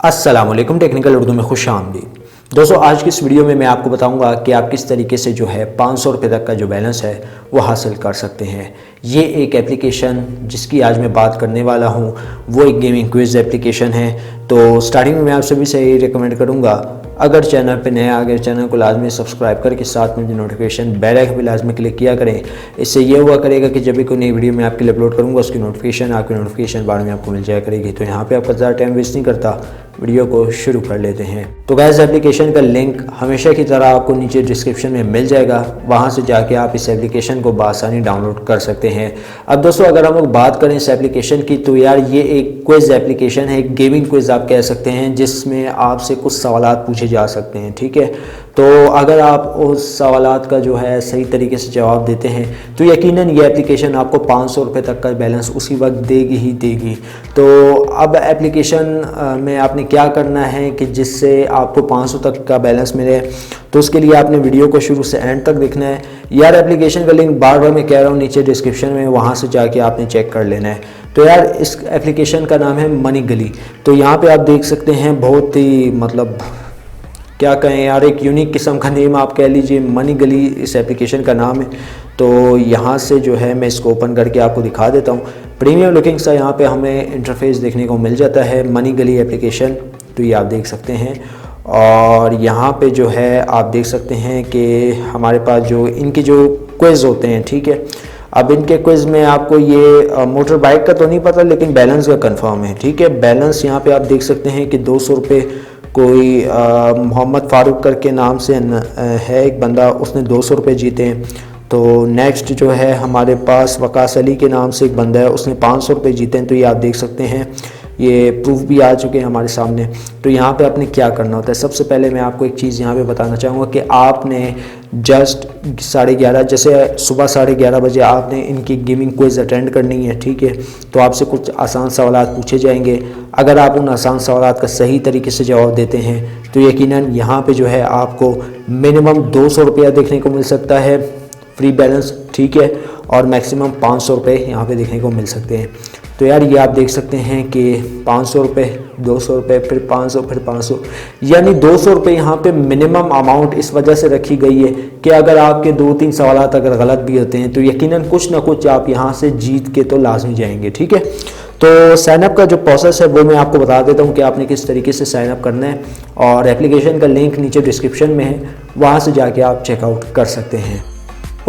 अस्सलामुअलैकुम, टेक्निकल उर्दू में खुश आमदीद। दोस्तों, आज की इस वीडियो में मैं आपको बताऊंगा कि आप किस तरीके से जो है 500 रुपये तक का जो बैलेंस है वो हासिल कर सकते हैं। ये एक एप्लीकेशन जिसकी आज मैं बात करने वाला हूँ वो एक गेमिंग क्विज़ एप्लीकेशन है। तो स्टार्टिंग में मैं आप सभी से यही रिकमेंड करूँगा, अगर चैनल पे नए आ गए चैनल को लाजमी सब्सक्राइब करके साथ में जो नोटिफिकेशन बेल आइकन भी लाजमी क्लिक किया करें। इससे ये हुआ करेगा कि जब भी कोई नई वीडियो मैं आपके लिए अपलोड करूँगा उसकी नोटिफिकेशन आपकी नोटिफिकेशन बाद में आपको मिल जाया करेगी। तो यहाँ पे आपका ज़्यादा टाइम वेस्ट नहीं करता, वीडियो को शुरू कर लेते हैं। तो गाइस, एप्लीकेशन का लिंक हमेशा की तरह आपको नीचे डिस्क्रिप्शन में मिल जाएगा, वहाँ से जाके आप इस एप्लीकेशन को बआसानी डाउनलोड कर सकते हैं। अब दोस्तों, अगर हम लोग बात करें इस एप्लीकेशन की तो यार ये एक क्विज़ एप्लीकेशन है, एक गेमिंग क्विज़ आप कह सकते हैं, जिसमें आपसे कुछ सवालात पूछे जा सकते हैं। ठीक है, तो अगर आप उस सवालात का जो है सही तरीके से जवाब देते हैं तो यकीनन ये एप्लीकेशन आपको 500 रुपये तक का बैलेंस उसी वक्त देगी ही देगी। तो अब एप्लीकेशन में आपने क्या करना है कि जिससे आपको 500 तक का बैलेंस मिले, तो उसके लिए आपने वीडियो को शुरू से एंड तक देखना है। यार एप्लीकेशन का लिंक बार बार मैं कह रहा हूँ नीचे डिस्क्रिप्शन में, वहाँ से जाके आपने चेक कर लेना है। तो यार इस एप्लीकेशन का नाम है मनी गली। तो यहाँ पे आप देख सकते हैं, बहुत ही मतलब क्या कहें यार, एक यूनिक किस्म का नेम आप कह लीजिए, मनी गली इस एप्लीकेशन का नाम है। तो यहाँ से जो है मैं इसको ओपन करके आपको दिखा देता हूँ। प्रीमियम लुकिंग सा यहाँ पे हमें इंटरफेस देखने को मिल जाता है, मनी गली एप्लीकेशन। तो ये आप देख सकते हैं, और यहाँ पे जो है आप देख सकते हैं कि हमारे पास जो इनके जो क्विज़ होते हैं, ठीक है। अब इनके क्विज़ में आपको ये मोटर बाइक का तो नहीं पता, लेकिन बैलेंस का कंफर्म है। ठीक है, बैलेंस यहाँ पे आप देख सकते हैं कि 200 रुपये कोई मोहम्मद फ़ारूक करके नाम से है एक बंदा, उसने 200 रुपये जीते हैं। तो नेक्स्ट जो है हमारे पास वकास अली के नाम से एक बंदा है, उसने 500 रुपये जीते हैं। तो ये आप देख सकते हैं, ये प्रूफ भी आ चुके हैं हमारे सामने। तो यहाँ पे आपने क्या करना होता है, सबसे पहले मैं आपको एक चीज़ यहाँ पे बताना चाहूँगा कि आपने जस्ट 11:30 जैसे सुबह 11:30 बजे आपने इनकी गेमिंग क्विज़ अटेंड करनी है। ठीक है, तो आपसे कुछ आसान सवालात पूछे जाएंगे। अगर आप उन आसान सवालात का सही तरीके से जवाब देते हैं तो यकीनन यहाँ पे जो है आपको मिनिमम 200 रुपया देखने को मिल सकता है फ्री बैलेंस। ठीक है, और मैक्सिमम 500 रुपये यहाँ पे देखने को मिल सकते हैं। तो यार ये आप देख सकते हैं कि 500 रुपये, 200 रुपये, फिर 500, फिर 500, यानी 200 रुपये यहाँ पे मिनिमम अमाउंट इस वजह से रखी गई है कि अगर आपके 2-3 सवालात अगर गलत भी होते हैं तो यकीनन कुछ ना कुछ आप यहाँ से जीत के तो लाजमी जाएंगे। ठीक है, तो साइनअप का जो प्रोसेस है वो मैं आपको बता देता हूँ कि आपने किस तरीके से साइनअप करना है, और एप्लीकेशन का लिंक नीचे डिस्क्रिप्शन में है, वहाँ से जाके आप चेकआउट कर सकते हैं।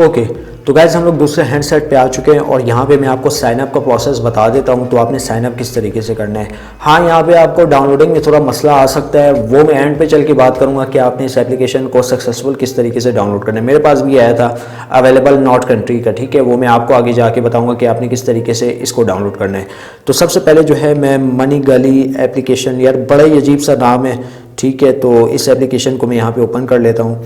ओके, तो गाइस हम लोग दूसरे हैंडसेट पे आ चुके हैं, और यहाँ पे मैं आपको साइनअप का प्रोसेस बता देता हूँ। तो आपने साइनअप किस तरीके से करना है। हाँ, यहाँ पे आपको डाउनलोडिंग में थोड़ा मसला आ सकता है, वो मैं एंड पे चल के बात करूँगा कि आपने इस एप्लीकेशन को सक्सेसफुल किस तरीके से डाउनलोड करना है। मेरे पास भी आया था अवेलेबल नॉट कंट्री का, ठीक है, वो मैं आपको आगे जाके बताऊँगा कि आपने किस तरीके से इसको डाउनलोड करना है। तो सबसे पहले जो है मैं मनी गली एप्लीकेशन, यार बड़ा ही अजीब सा नाम है, ठीक है, तो इस एप्लीकेशन को मैं यहाँ पर ओपन कर लेता हूँ।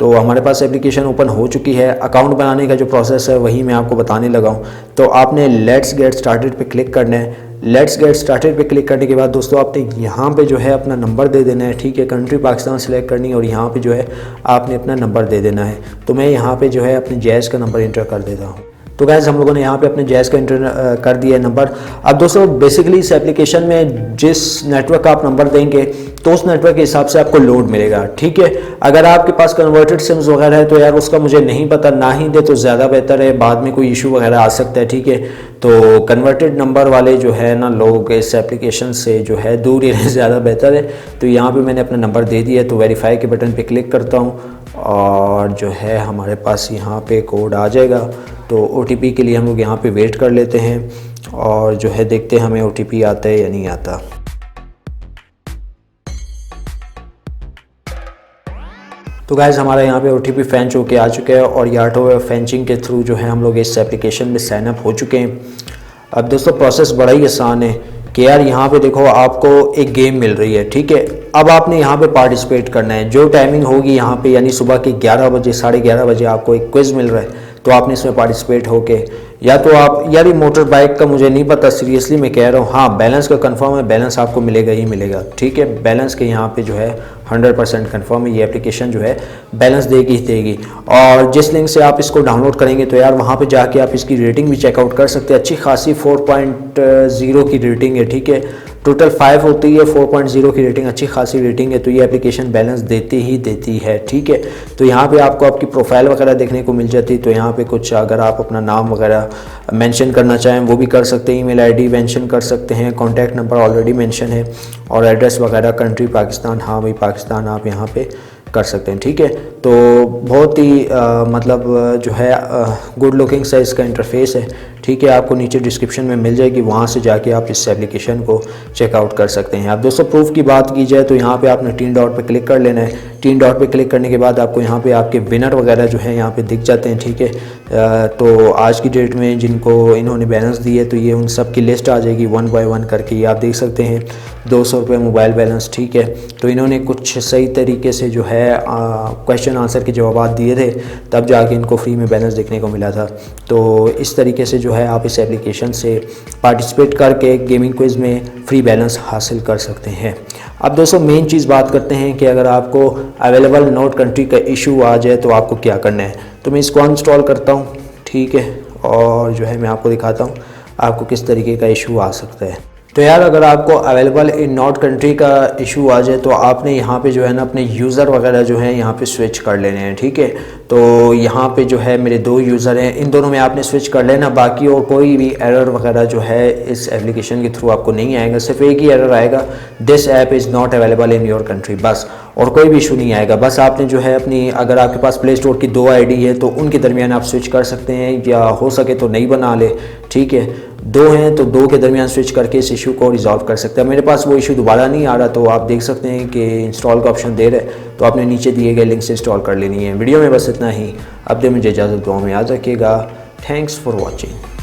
तो हमारे पास एप्लीकेशन ओपन हो चुकी है। अकाउंट बनाने का जो प्रोसेस है वही मैं आपको बताने लगा हूँ। तो आपने लेट्स गेट स्टार्टेड पे क्लिक करना है। लेट्स गेट स्टार्टेड पे क्लिक करने के बाद दोस्तों आपने यहाँ पे जो है अपना नंबर दे देना है। ठीक है, कंट्री पाकिस्तान सेलेक्ट करनी है, और यहाँ पे जो है आपने अपना नंबर दे देना है। तो मैं यहाँ पे जो है अपने जैज़ का नंबर इंटर कर देता हूँ। तो गाइस हम लोगों ने यहाँ पे अपने जैज़ का इंटर कर दिया है नंबर। अब दोस्तों बेसिकली इस एप्लीकेशन में जिस नेटवर्क का आप नंबर देंगे तो उस नेटवर्क के हिसाब से आपको लोड मिलेगा। ठीक है, अगर आपके पास कन्वर्टेड सिम्स वगैरह है तो यार उसका मुझे नहीं पता, ना ही दे तो ज़्यादा बेहतर है, बाद में कोई इशू वगैरह आ सकता है। ठीक है, तो कन्वर्टेड नंबर वाले जो है ना लोग इस एप्लीकेशन से जो है दूर ही रहें, ज़्यादा बेहतर है। तो यहाँ पे मैंने अपना नंबर दे दिया है, तो वेरीफाई के बटन पे क्लिक करता हूँ, और जो है हमारे पास यहाँ पे कोड आ जाएगा। तो OTP के लिए हम लोग यहाँ पे वेट कर लेते हैं, और जो है देखते हैं हमें OTP आता है या नहीं आता। तो गाइस हमारा यहाँ पे OTP फैंच होके आ चुका है, और ये ऑटो फैंचिंग के थ्रू जो है हम लोग इस एप्लीकेशन में साइनअप हो चुके हैं। अब दोस्तों प्रोसेस बड़ा ही आसान है कि यार यहाँ पे देखो आपको एक गेम मिल रही है। ठीक है, अब आपने यहाँ पे पार्टिसिपेट करना है। जो टाइमिंग होगी यहाँ पे, यानी सुबह के 11 बजे 11:30 बजे आपको एक क्विज़ मिल रहा है, तो आपने इसमें पार्टिसिपेट होके, या तो आप, यार ये मोटर बाइक का मुझे नहीं पता, सीरियसली मैं कह रहा हूँ, हाँ बैलेंस का कंफर्म है, बैलेंस आपको मिलेगा ही मिलेगा। ठीक है, बैलेंस के यहाँ पे जो है 100% कंफर्म है, ये एप्लीकेशन जो है बैलेंस देगी ही देगी। और जिस लिंक से आप इसको डाउनलोड करेंगे तो यार वहाँ पे जाके आप इसकी रेटिंग भी चेकआउट कर सकते हैं। अच्छी खासी 4.0 की रेटिंग है। ठीक है, टोटल 5 होती है, 4.0 की रेटिंग अच्छी खासी रेटिंग है, तो ये एप्लीकेशन बैलेंस देती है। ठीक है, तो यहाँ पे आपको आपकी प्रोफाइल वगैरह देखने को मिल जाती है। तो यहाँ पे कुछ अगर आप अपना नाम वगैरह मेंशन करना चाहें वो भी कर सकते हैं, ईमेल आईडी मेंशन कर सकते हैं, कॉन्टैक्ट नंबर ऑलरेडी मेंशन है, और एड्रेस वगैरह कंट्री पाकिस्तान, हाँ भाई पाकिस्तान आप यहाँ पे कर सकते हैं। ठीक है, तो बहुत ही मतलब जो है गुड लुकिंग सा इसका इंटरफेस है। ठीक है, आपको नीचे डिस्क्रिप्शन में मिल जाएगी, वहाँ से जाके आप इस एप्लीकेशन को चेकआउट कर सकते हैं। अब दोस्तों प्रूफ की बात की जाए तो यहाँ पे आपने 3 डॉट पे क्लिक कर लेना है। 3 डॉट पे क्लिक करने के बाद आपको यहाँ पे आपके विनर वगैरह जो है यहाँ पे दिख जाते हैं। ठीक है, तो आज की डेट में जिनको इन्होंने बैलेंस दिए तो ये उन सब की लिस्ट आ जाएगी 1 बाय 1 करके, ये आप देख सकते हैं। 200 रुपये मोबाइल बैलेंस। ठीक है, तो इन्होंने कुछ सही तरीके से जो है क्वेश्चन आंसर के जवाब दिए थे, तब जाके इनको फ्री में बैलेंस देखने को मिला था। तो इस तरीके से जो है आप इस एप्लीकेशन से पार्टिसिपेट करके गेमिंग क्विज में फ्री बैलेंस हासिल कर सकते हैं। अब दोस्तों मेन चीज़ बात करते हैं कि अगर आपको अवेलेबल नोट कंट्री का इशू आ जाए तो आपको क्या करना है। तो मैं इसको अनइंस्टॉल करता हूँ। ठीक है, और जो है मैं आपको दिखाता हूँ आपको किस तरीके का इशू आ सकता है। तो यार अगर आपको अवेलेबल इन नॉट कंट्री का इशू आ जाए तो आपने यहाँ पे जो है ना अपने यूज़र वगैरह जो है यहाँ पे स्विच कर लेने हैं। ठीक है, तो यहाँ पे जो है मेरे 2 यूज़र हैं, इन दोनों में आपने स्विच कर लेना। बाकी और कोई भी एरर वगैरह जो है इस एप्लीकेशन के थ्रू आपको नहीं आएगा, सिर्फ एक ही एरर आएगा, this app is not available in your country, बस, और कोई भी इशू नहीं आएगा। बस आपने जो है अपनी, अगर आपके पास प्ले स्टोर की 2 आईडी है तो उनके दरमियान आप स्विच कर सकते हैं, या हो सके तो नई बना ले। ठीक है, 2 हैं तो 2 के दरमियान स्विच करके इस इशू को रिजॉल्व कर सकते हैं। मेरे पास वो इशू दोबारा नहीं आ रहा, तो आप देख सकते हैं कि इंस्टॉल का ऑप्शन दे रहा है, तो आपने नीचे दिए गए लिंक से इंस्टॉल कर लेनी है। वीडियो में बस इतना ही, अब दे मुझे इजाज़त, दुआ में याद रखिएगा। Thanks for watching.